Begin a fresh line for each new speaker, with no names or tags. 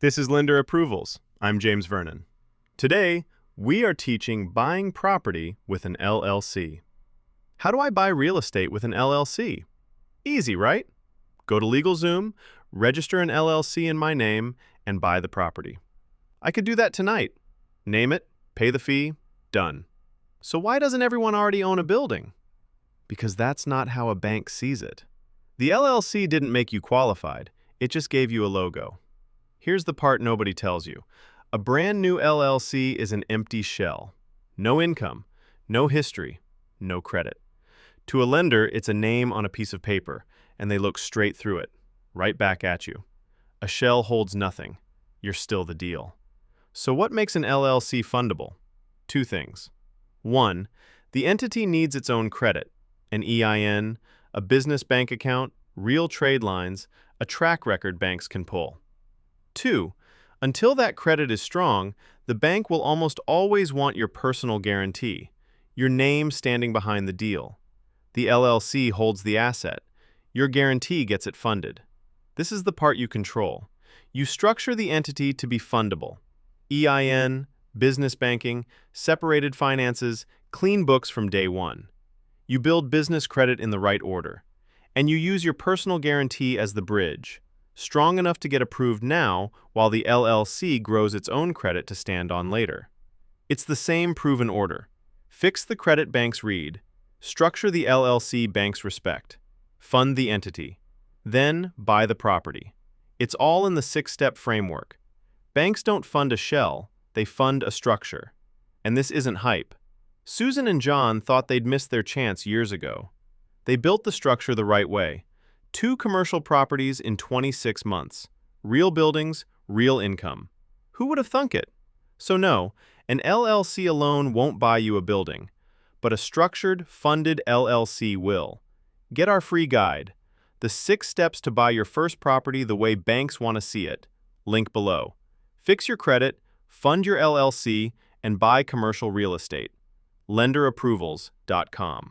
This is Lender Approvals. I'm James Vernon. Today, we are teaching buying property with an LLC. How do I buy real estate with an LLC? Easy, right? Go to LegalZoom, register an LLC in my name, and buy the property. I could do that tonight. Name it, pay the fee, done. So why doesn't everyone already own a building? Because that's not how a bank sees it. The LLC didn't make you qualified, it just gave you a logo. Here's the part nobody tells you. A brand new LLC is an empty shell. No income, no history, no credit. To a lender, it's a name on a piece of paper, and they look straight through it, right back at you. A shell holds nothing. You're still the deal. So what makes an LLC fundable? Two things. One, the entity needs its own credit, an EIN, a business bank account, real trade lines, a track record banks can pull. Two, until that credit is strong, the bank will almost always want your personal guarantee, your name standing behind the deal. The LLC holds the asset. Your guarantee gets it funded. This is the part you control. You structure the entity to be fundable. EIN, business banking, separated finances, clean books from day one. You build business credit in the right order. And you use your personal guarantee as the bridge, strong enough to get approved now while the LLC grows its own credit to stand on later. It's the same proven order. Fix the credit banks read, structure the LLC banks respect, fund the entity, then buy the property. It's all in the 6-step framework. Banks don't fund a shell, they fund a structure. And this isn't hype. Susan and John thought they'd missed their chance years ago. They built the structure the right way. 2 commercial properties in 26 months. Real buildings, real income. Who would have thunk it? So no, an LLC alone won't buy you a building, but a structured, funded LLC will. Get our free guide, The 6 Steps to Buy Your First Property the Way Banks Want to See It. Link below. Fix your credit, fund your LLC, and buy commercial real estate. LenderApprovals.com